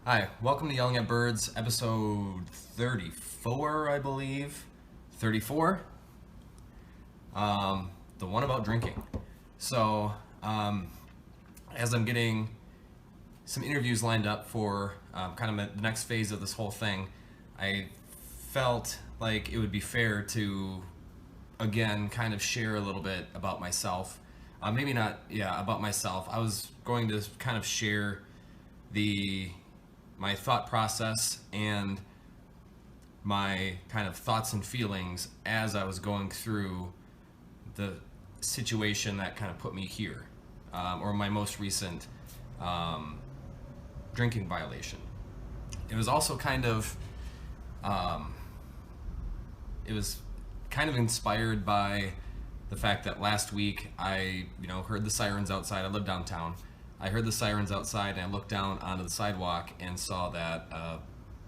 Hi, welcome to Yelling at Birds, episode 34, I believe. 34? The one about drinking. So, as I'm getting some interviews lined up for kind of the next phase of this whole thing, I felt like it would be fair to, again, kind of share a little bit about myself. Maybe not, yeah, about myself. I was going to kind of share the my thought process and my kind of thoughts and feelings as I was going through the situation that kind of put me here, or my most recent um, drinking violation. It was also um, it was kind of inspired by the fact that last week I, heard the sirens outside. I live downtown. I heard the sirens outside, and I looked down onto the sidewalk and saw that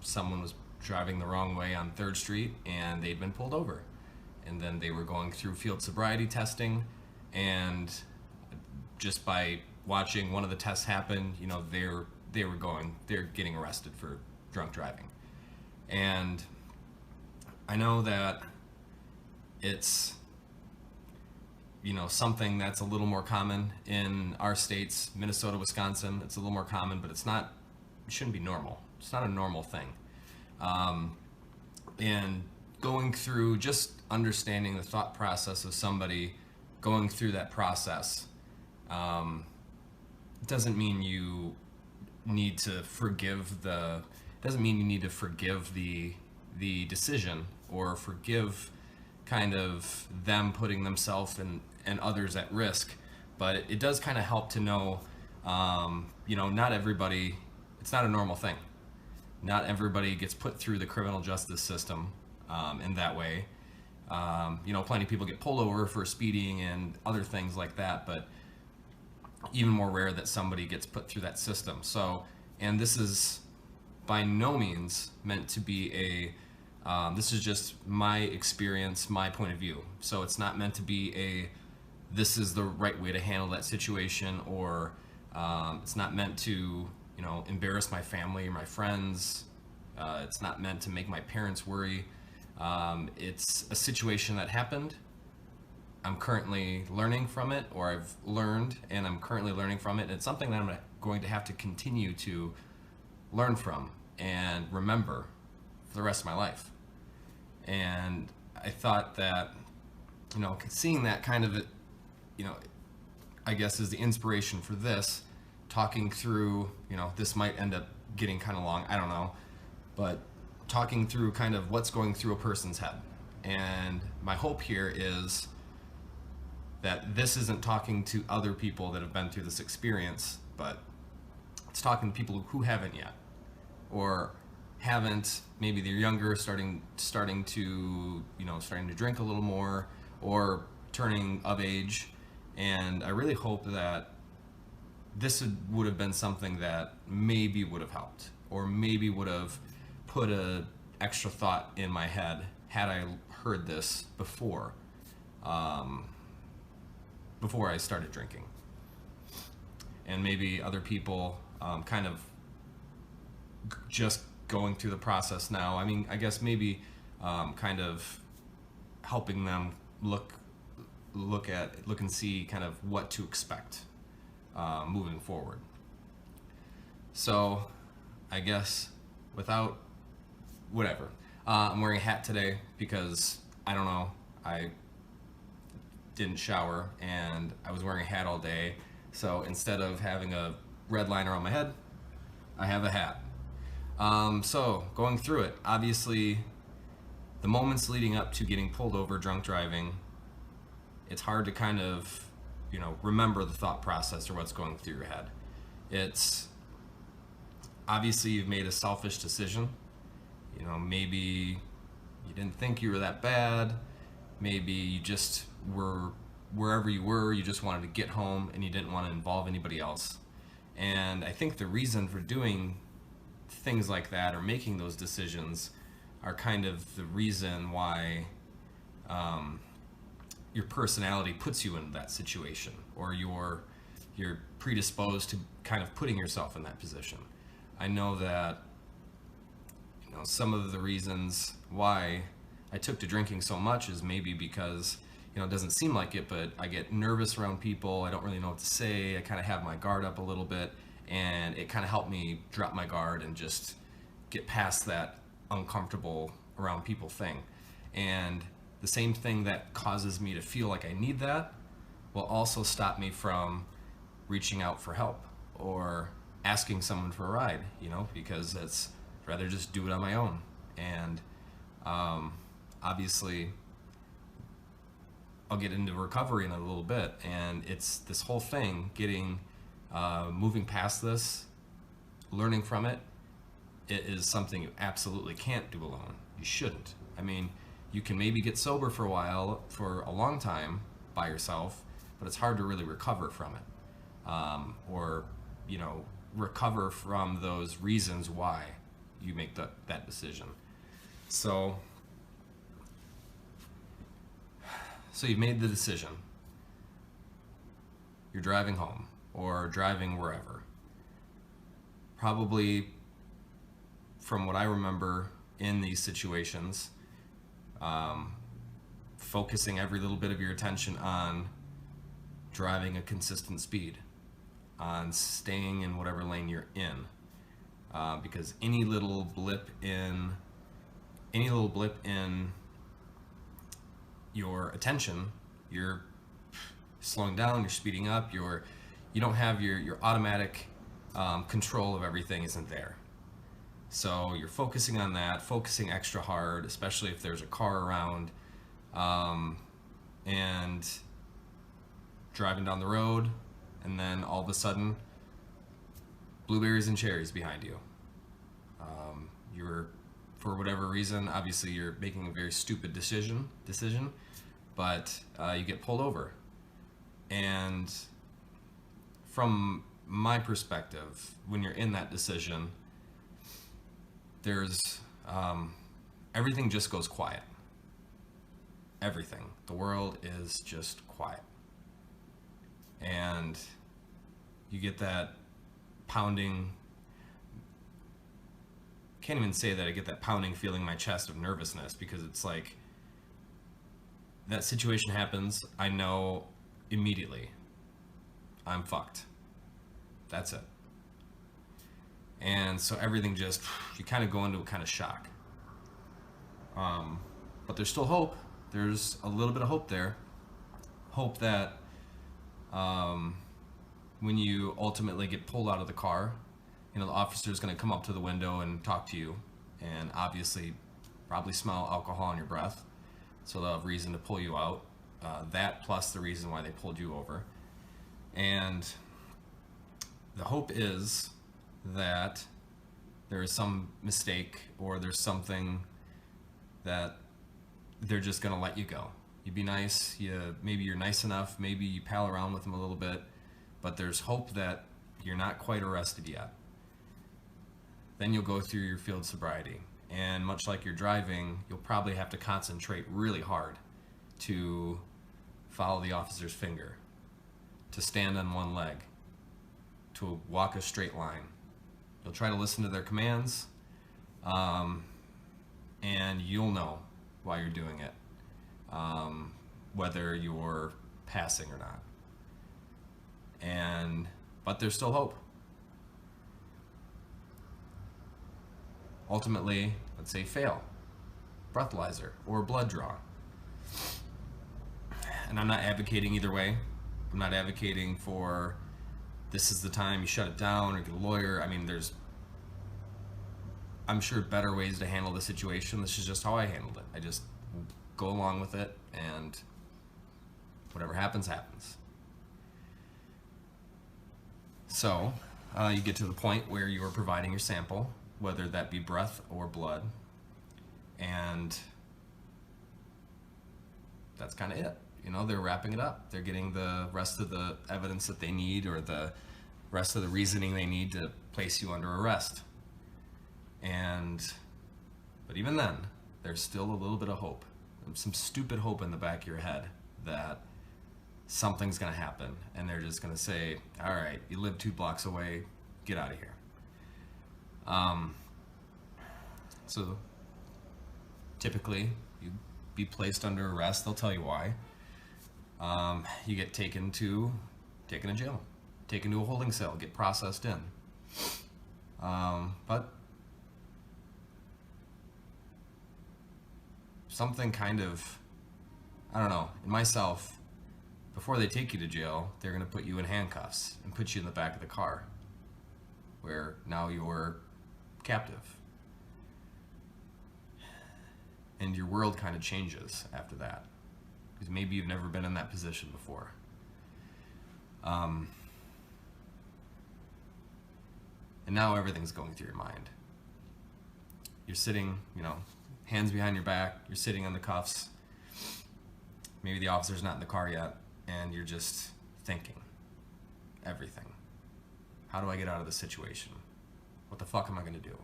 someone was driving the wrong way on 3rd Street, and they'd been pulled over. And then they were going through field sobriety testing, and just by watching one of the tests happen, they're getting arrested for drunk driving. And I know that it's something that's a little more common in our states, Minnesota, Wisconsin. It's a little more common, but it shouldn't be normal. It's not a normal thing. And going through, just understanding the thought process of somebody going through that process, doesn't mean you need to forgive the decision, or forgive kind of them putting themselves and others at risk. But it does kind of help to know, not everybody, it's not a normal thing. Not everybody gets put through the criminal justice system in that way. Plenty of people get pulled over for speeding and other things like that, but even more rare that somebody gets put through that system. So, and this is by no means meant to be this is just my experience, my point of view. So it's not meant to be this is the right way to handle that situation, or it's not meant to, embarrass my family or my friends. It's not meant to make my parents worry. It's a situation that happened. I'm currently learning from it, or I've learned and I'm currently learning from it. And it's something that I'm going to have to continue to learn from and remember for the rest of my life. And I thought that, seeing that kind of, I guess is the inspiration for this, talking through, this might end up getting kind of long, I don't know, but talking through kind of what's going through a person's head. And my hope here is that this isn't talking to other people that have been through this experience, but it's talking to people who haven't yet, or haven't, maybe they're younger, starting to drink a little more, or turning of age. And I really hope that this would have been something that maybe would have helped, or maybe would have put a extra thought in my head had I heard this before I started drinking. And maybe other people kind of just going through the process now. I mean, I guess maybe kind of helping them look and see kind of what to expect moving forward. So I guess without whatever, I'm wearing a hat today because I don't know, I didn't shower and I was wearing a hat all day. So instead of having a red liner on my head, I have a hat. So going through it, obviously the moments leading up to getting pulled over drunk driving, it's hard to kind of, remember the thought process or what's going through your head. It's obviously you've made a selfish decision. Maybe you didn't think you were that bad. Maybe you just were wherever you were, you just wanted to get home and you didn't want to involve anybody else. And I think the reason for doing things like that, or making those decisions, are kind of the reason why your personality puts you in that situation, or you're predisposed to kind of putting yourself in that position. I know that, some of the reasons why I took to drinking so much is maybe because, it doesn't seem like it, but I get nervous around people. I don't really know what to say. I kind of have my guard up a little bit, and it kind of helped me drop my guard and just get past that uncomfortable around people thing. And the same thing that causes me to feel like I need that will also stop me from reaching out for help or asking someone for a ride, because it's rather just do it on my own. And obviously, I'll get into recovery in a little bit, and it's this whole thing, moving past this, learning from it. It is something you absolutely can't do alone. You shouldn't. I mean, you can maybe get sober for a long time by yourself, but it's hard to really recover from it, or recover from those reasons why you make that decision. So you've made the decision. You're driving home or driving wherever. Probably, from what I remember in these situations, focusing every little bit of your attention on driving a consistent speed, on staying in whatever lane you're in, because any little blip in your attention, you're slowing down, you're speeding up, you don't have your automatic control of everything isn't there. So you're focusing on that, focusing extra hard, especially if there's a car around, and driving down the road, and then all of a sudden, blueberries and cherries behind you. You're, for whatever reason, obviously you're making a very stupid decision, but you get pulled over. And from my perspective, when you're in that decision, there's everything just goes quiet. Everything. The world is just quiet. And you get that pounding, can't even say that I get that pounding feeling in my chest of nervousness, because it's like that situation happens, I know immediately I'm fucked. That's it. And so everything just, you kind of go into a kind of shock. But there's still hope. There's a little bit of hope there. Hope that when you ultimately get pulled out of the car, the officer's going to come up to the window and talk to you, and obviously probably smell alcohol in your breath, so they'll have reason to pull you out. That plus the reason why they pulled you over. And the hope is that there is some mistake, or there's something that they're just going to let you go. You be nice, maybe you're nice enough, maybe you pal around with them a little bit, but there's hope that you're not quite arrested yet. Then you'll go through your field sobriety, and much like you're driving, you'll probably have to concentrate really hard to follow the officer's finger, to stand on one leg, to walk a straight line. You'll try to listen to their commands, and you'll know why you're doing it, whether you're passing or not. But there's still hope. Ultimately, let's say fail, breathalyzer or blood draw. And I'm not advocating either way. I'm not advocating for this is the time you shut it down or get a lawyer. I mean, I'm sure better ways to handle the situation. This is just how I handled it. I just go along with it, and whatever happens, happens. So you get to the point where you are providing your sample, whether that be breath or blood, and that's kind of it. They're wrapping it up. They're getting the rest of the evidence that they need, or the rest of the reasoning they need to place you under arrest. But even then, there's still a little bit of hope, some stupid hope in the back of your head that something's going to happen, and they're just going to say, all right, you live 2 blocks away, get out of here. Um, so typically, you be placed under arrest. They'll tell you why. You get taken to jail, taken to a holding cell, get processed in. But something kind of, I don't know, in myself, before they take you to jail, they're going to put you in handcuffs and put you in the back of the car, where now you're captive. And your world kind of changes after that, because maybe you've never been in that position before. And now everything's going through your mind. You're sitting, hands behind your back, you're sitting on the cuffs. Maybe the officer's not in the car yet, and you're just thinking everything. How do I get out of this situation? What the fuck am I gonna do?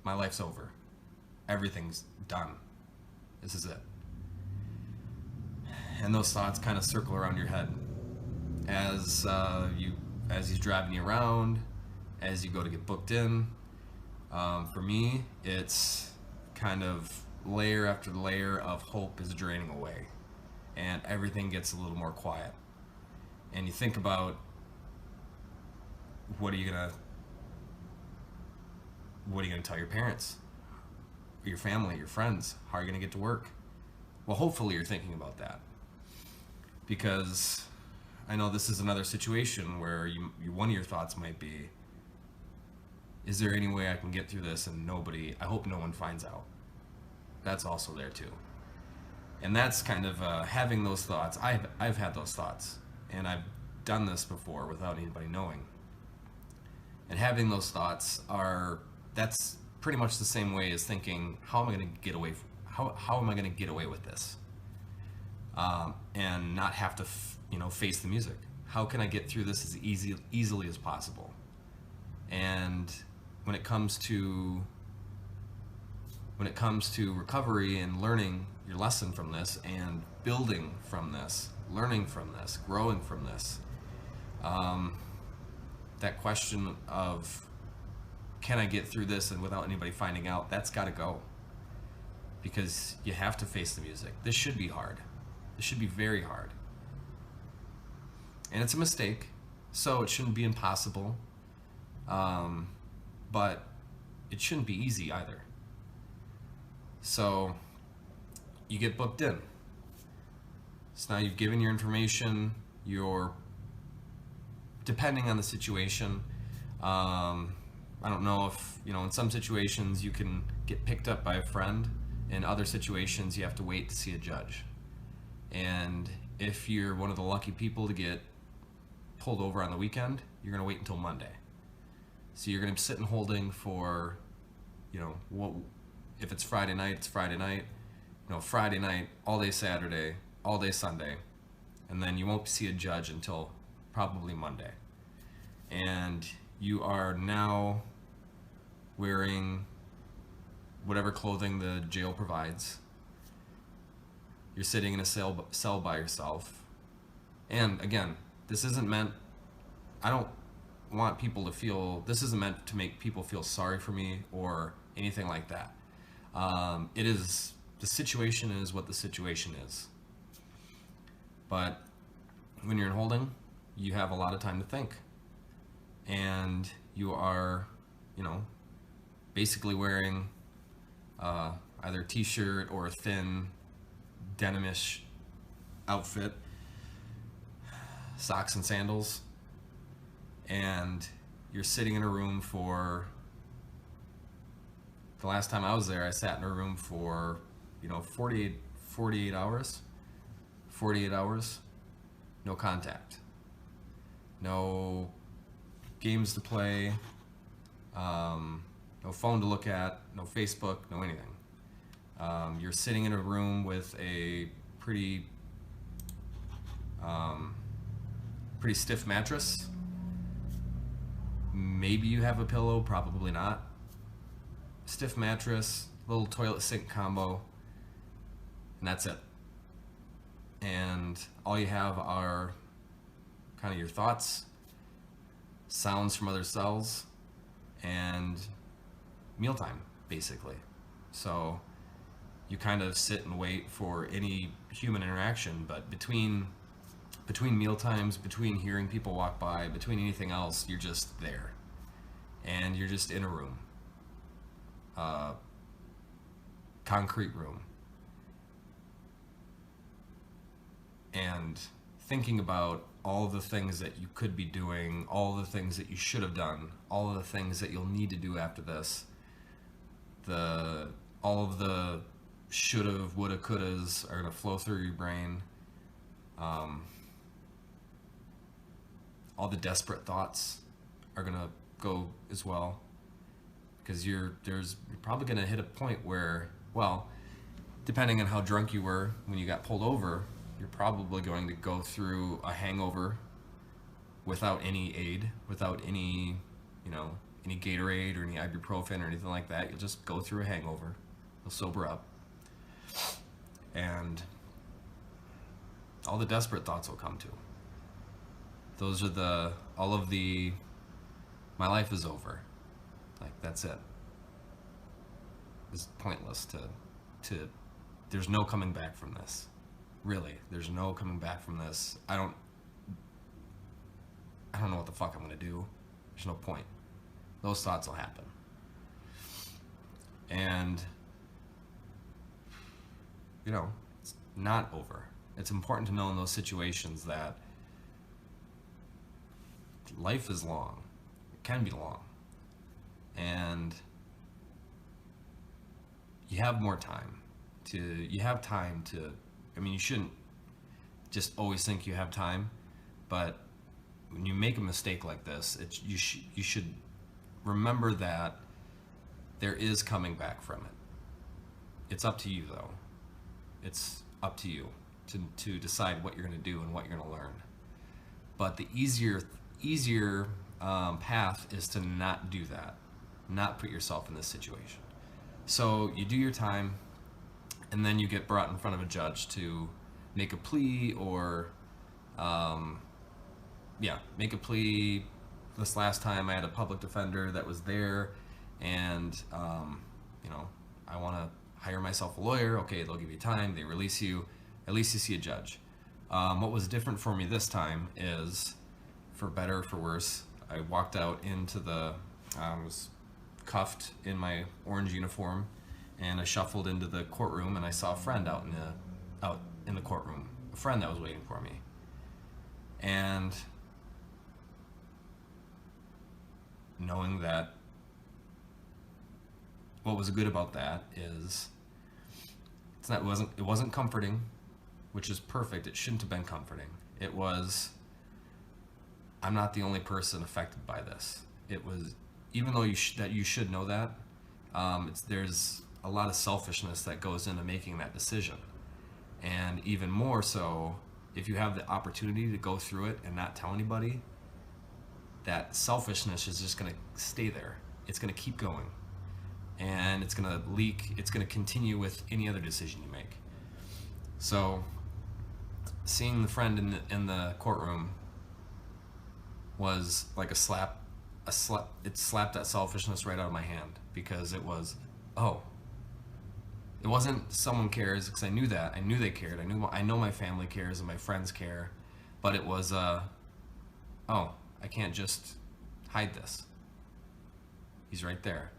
My life's over. Everything's done. This is it. And those thoughts kind of circle around your head as he's driving you around, as you go to get booked in. For me, it's kind of layer after layer of hope is draining away, and everything gets a little more quiet. And you think about, what are you gonna tell your parents, or your family, your friends? How are you gonna get to work? Well, hopefully you're thinking about that, because I know this is another situation where one of your thoughts might be, is there any way I can get through this and I hope no one finds out? That's also there too. And that's kind of having those thoughts. I've had those thoughts, and I've done this before without anybody knowing. And having those thoughts that's pretty much the same way as thinking, how am I going to get away? How am I going to get away with this? And not have to, face the music. How can I get through this as easily as possible? And when it comes to recovery and learning your lesson from this, and building from this, learning from this, growing from this, that question of, can I get through this and without anybody finding out, that's got to go. Because you have to face the music. This should be hard. This should be very hard. And it's a mistake, so it shouldn't be impossible. But it shouldn't be easy either. So you get booked in. So now you've given your information, depending on the situation, I don't know if, in some situations you can get picked up by a friend. In other situations, you have to wait to see a judge. And if you're one of the lucky people to get pulled over on the weekend, you're going to wait until Monday. So you're going to sit in holding for, if it's Friday night, it's Friday night. Friday night, all day Saturday, all day Sunday. And then you won't see a judge until probably Monday. And you are now wearing whatever clothing the jail provides. You're sitting in a cell by yourself. And again, this isn't meant, I don't want people to feel, this isn't meant to make people feel sorry for me or anything like that. The situation is what the situation is. But when you're in holding, you have a lot of time to think. And you are, basically wearing either a t-shirt or a thin denim-ish outfit, socks and sandals, and you're sitting in a room for, the last time I was there, I sat in a room for, 48 hours, no contact, no games to play, no phone to look at, no Facebook, no anything. You're sitting in a room with a pretty stiff mattress. Maybe you have a pillow, probably not. Stiff mattress, little toilet sink combo, and that's it. And all you have are kind of your thoughts, sounds from other cells, and mealtime, basically. So you kind of sit and wait for any human interaction, but between meal times, between hearing people walk by, between anything else, you're just there, and you're just in a room, concrete room, and thinking about all the things that you could be doing, all the things that you should have done, all of the things that you'll need to do after this, all of the shoulda, woulda, couldas are gonna flow through your brain. All the desperate thoughts are gonna go as well, because you're probably gonna hit a point where, well, depending on how drunk you were when you got pulled over, you're probably going to go through a hangover without any aid, without any, any Gatorade or any ibuprofen or anything like that. You'll just go through a hangover. You'll sober up. And all the desperate thoughts will come to. Those are my life is over. Like, that's it. It's pointless to there's no coming back from this. Really, there's no coming back from this. I don't know what the fuck I'm gonna do. There's no point. Those thoughts will happen. And it's not over. It's important to know in those situations that life is long. It can be long. And you have more time to, you shouldn't just always think you have time, but when you make a mistake like this, you should remember that there is coming back from it. It's up to you, though. It's up to you to decide what you're going to do and what you're going to learn. But the easier path is to not do that, not put yourself in this situation. So you do your time, and then you get brought in front of a judge to make a plea, or make a plea. This last time I had a public defender that was there, and I want to hire myself a lawyer. Okay, they'll give you time, they release you, at least you see a judge. What was different for me this time is, for better or for worse, I walked out into I was cuffed in my orange uniform, and I shuffled into the courtroom, and I saw a friend out in the courtroom, a friend that was waiting for me. And knowing that, what was good about that is it wasn't comforting, which is perfect. It shouldn't have been comforting. It was, I'm not the only person affected by this. It was, even though you should know that, there's a lot of selfishness that goes into making that decision. And even more so, if you have the opportunity to go through it and not tell anybody, that selfishness is just going to stay there. It's going to keep going. And it's going to leak. It's going to continue with any other decision you make. So, seeing the friend in the courtroom was like a slap. It slapped that selfishness right out of my hand, because it was, it wasn't someone cares, because I knew that. I knew they cared. I know my family cares and my friends care, but it was, I can't just hide this. He's right there.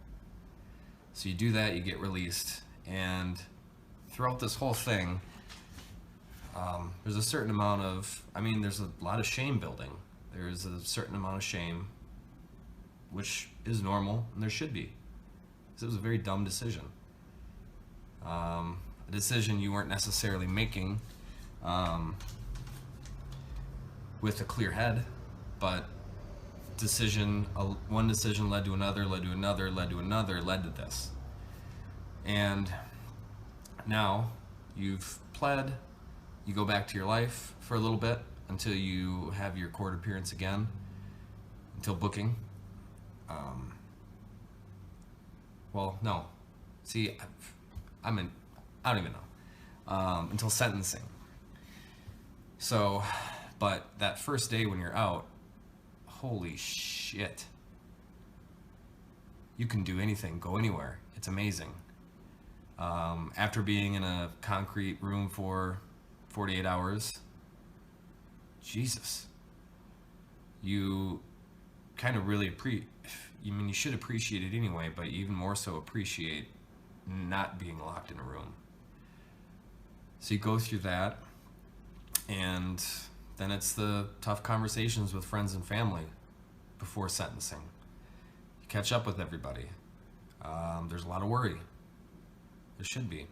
So you do that, you get released, and throughout this whole thing, there's a certain amount of, there's a lot of shame building. There's a certain amount of shame, which is normal, and there should be, because it was a very dumb decision. A decision you weren't necessarily making with a clear head, but one decision led to another, led to another, led to another, led to this. And now you've pled, you go back to your life for a little bit until you have your court appearance again, until booking. I don't even know. Until sentencing. So, but that first day when you're out, holy shit. You can do anything, go anywhere. It's amazing. After being in a concrete room for 48 hours, Jesus, you kind of really you should appreciate it anyway, but you even more so appreciate not being locked in a room. So you go through that, and then it's the tough conversations with friends and family before sentencing. You catch up with everybody. There's a lot of worry. There should be.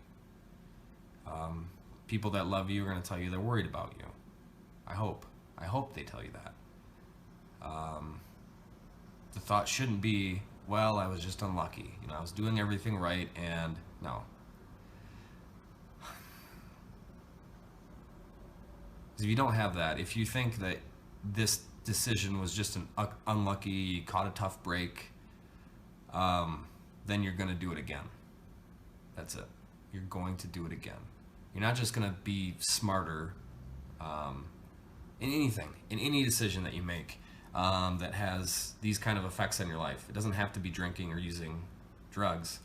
People that love you are going to tell you they're worried about you. I hope they tell you that. The thought shouldn't be, well, I was just unlucky. I was doing everything right, and no. If you don't have that, if you think that this decision was just an unlucky, you caught a tough break, then you're going to do it again. That's it. You're going to do it again. You're not just going to be smarter in anything, in any decision that you make that has these kind of effects on your life. It doesn't have to be drinking or using drugs.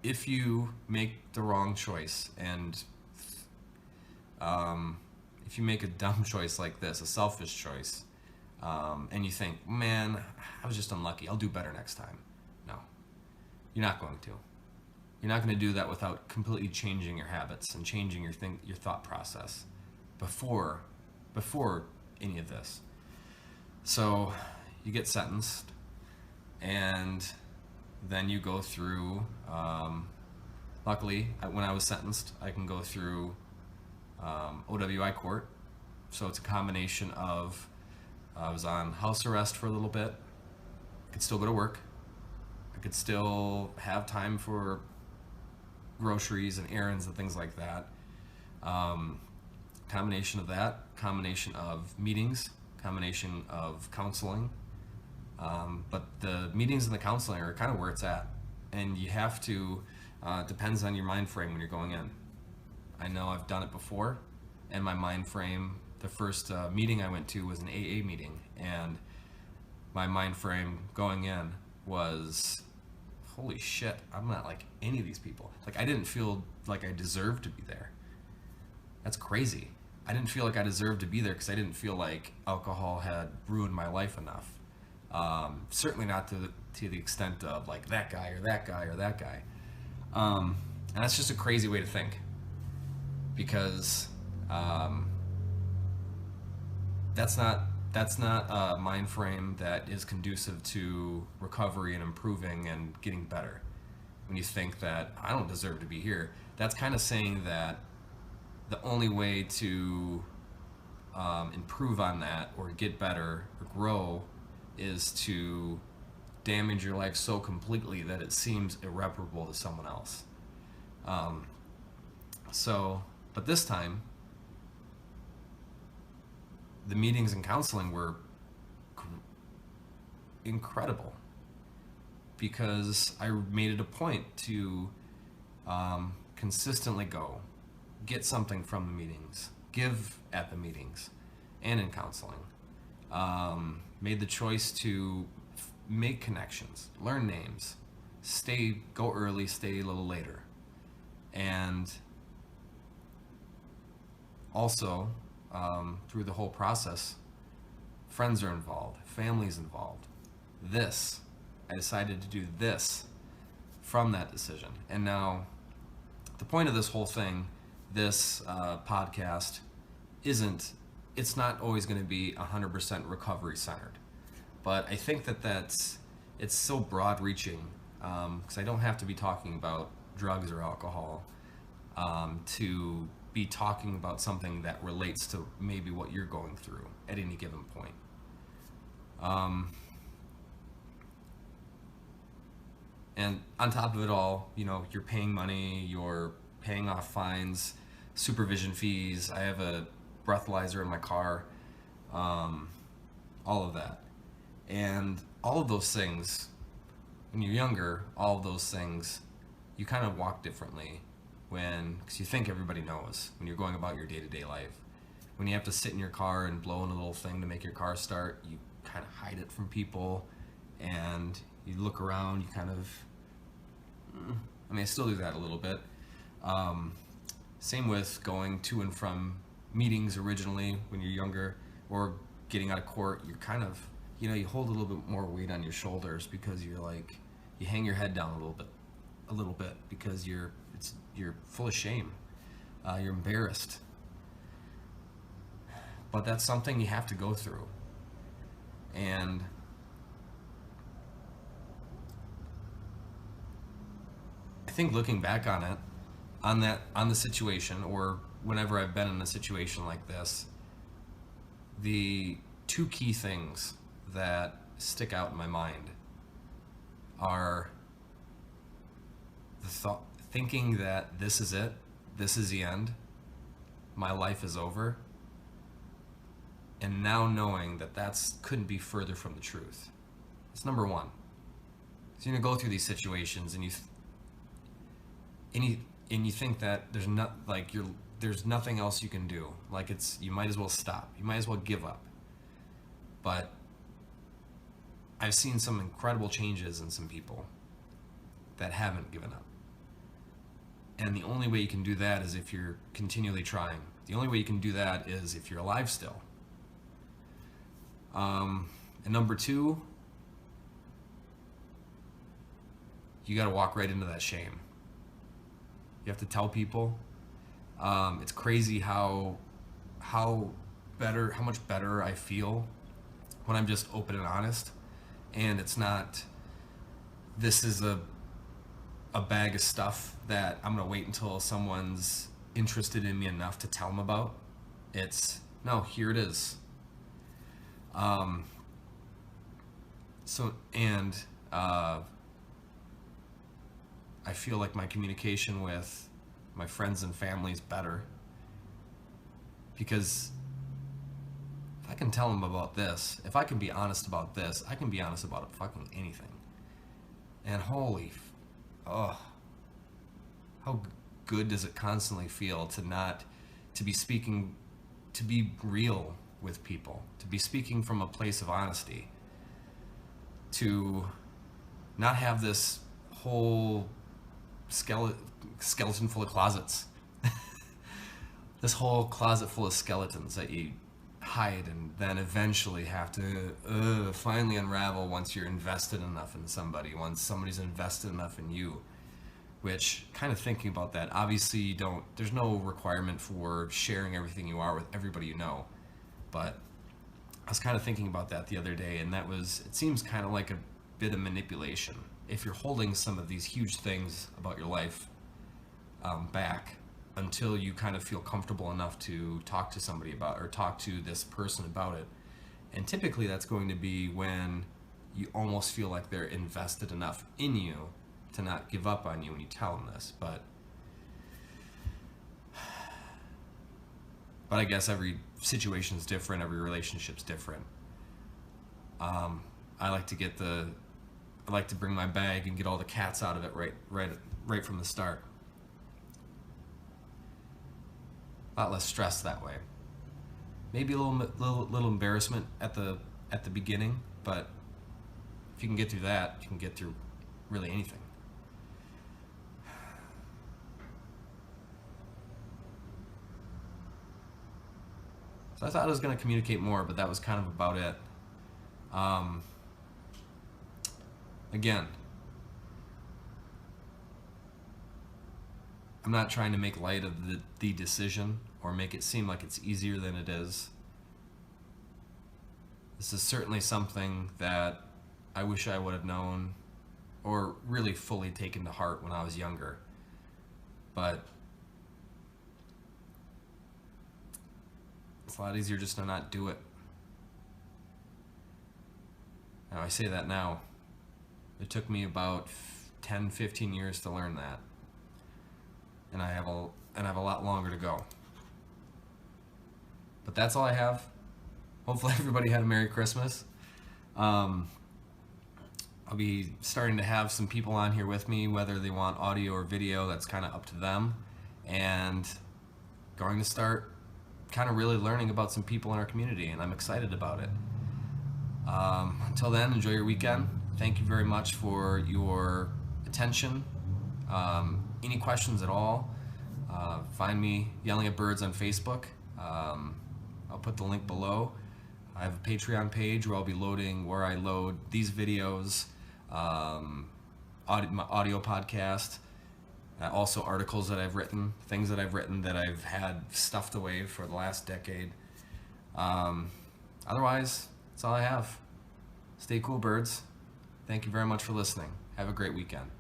If you make the wrong choice, and if you make a dumb choice like this, a selfish choice, and you think, man, I was just unlucky, I'll do better next time. No, you're not going to. You're not going to do that without completely changing your habits and changing your thought process before any of this. So you get sentenced, and then you go through, luckily, when I was sentenced, I can go through OWI court. So it's a combination of, I was on house arrest for a little bit. I could still go to work. I could still have time for groceries and errands and things like that. Combination of that, combination of meetings, combination of counseling. But the meetings and the counseling are kind of where it's at. And you have to, depends on your mind frame when you're going in. I know I've done it before, and my mind frame, the first meeting I went to was an AA meeting, and my mind frame going in was, holy shit, I'm not like any of these people. Like, I didn't feel like I deserved to be there. That's crazy. I didn't feel like I deserved to be there because I didn't feel like alcohol had ruined my life enough. Certainly not to the extent of like that guy or that guy or that guy. And that's just a crazy way to think, because that's not a mind frame that is conducive to recovery and improving and getting better. When you think that I don't deserve to be here, that's kind of saying that the only way to improve on that or get better or grow is to damage your life so completely that it seems irreparable to someone else. But this time, the meetings and counseling were incredible, because I made it a point to consistently go, get something from the meetings, give at the meetings and in counseling. Made the choice to make connections, learn names, go early, stay a little later. And also, through the whole process, friends are involved, family's involved. I decided to do this from that decision. And now, the point of this whole thing, this podcast, it's not always going to be 100% recovery centered. But I think it's so broad reaching, because I don't have to be talking about drugs or alcohol to be talking about something that relates to maybe what you're going through at any given point. And on top of it all, you're paying money, you're paying off fines, supervision fees. I have a breathalyzer in my car, all of that. And all of those things, when you're younger, all of those things, you kind of walk differently because you think everybody knows when you're going about your day-to-day life. when you have to sit in your car and blow in a little thing to make your car start, you kind of hide it from people, and you look around, you kind of, I mean, I still do that a little bit. Same with going to and from meetings originally when you're younger, or getting out of court. You're kind of, you hold a little bit more weight on your shoulders because you're like, you hang your head down a little bit because you're full of shame. You're embarrassed. But that's something you have to go through. And I think looking back on it, on the situation, or whenever I've been in a situation like this, the two key things that stick out in my mind are thinking that this is it, this is the end, my life is over, and now knowing that couldn't be further from the truth. It's number one. So you go through these situations, and you think that there's nothing else you can do. Like, you might as well stop. You might as well give up. But I've seen some incredible changes in some people that haven't given up. And the only way you can do that is if you're continually trying. The only way you can do that is if you're alive still. And number two, you got to walk right into that shame. You have to tell people. It's crazy how much better I feel when I'm just open and honest, and it's not, this is a bag of stuff that I'm gonna wait until someone's interested in me enough to tell them about. It's, no, here it is. I feel like my communication with my friends and family is better, because if I can tell them about this, if I can be honest about this, I can be honest about fucking anything. And how good does it constantly feel to be real with people, to be speaking from a place of honesty, to not have this whole skeleton full of closets. This whole closet full of skeletons that you hide and then eventually have to finally unravel once you're invested enough in somebody, once somebody's invested enough in you. Which, kind of thinking about that, obviously there's no requirement for sharing everything you are with everybody you know, but I was kind of thinking about that the other day, and it seems kind of like a bit of manipulation. If you're holding some of these huge things about your life back until you kind of feel comfortable enough to talk to somebody about, or talk to this person about it. And typically that's going to be when you almost feel like they're invested enough in you to not give up on you when you tell them this. But I guess every situation is different, every relationship's different. I like to bring my bag and get all the cats out of it right from the start. A lot less stress that way. Maybe a little embarrassment at the beginning, but if you can get through that, you can get through really anything. So I thought I was going to communicate more, but that was kind of about it. Again, I'm not trying to make light of the decision or make it seem like it's easier than it is. This is certainly something that I wish I would have known or really fully taken to heart when I was younger. But it's a lot easier just to not do it. Now, I say that now. It took me about 10, 15 years to learn that. And I have a lot longer to go. But that's all I have. Hopefully everybody had a Merry Christmas. I'll be starting to have some people on here with me, whether they want audio or video, that's kind of up to them. And going to start kind of really learning about some people in our community, and I'm excited about it. Until then, enjoy your weekend. Thank you very much for your attention. Any questions at all, find me Yelling at Birds on Facebook. I'll put the link below. I have a Patreon page where I load these videos, my audio podcast, also articles that I've written, things that I've written that I've had stuffed away for the last decade. Otherwise, that's all I have. Stay cool, birds. Thank you very much for listening. Have a great weekend.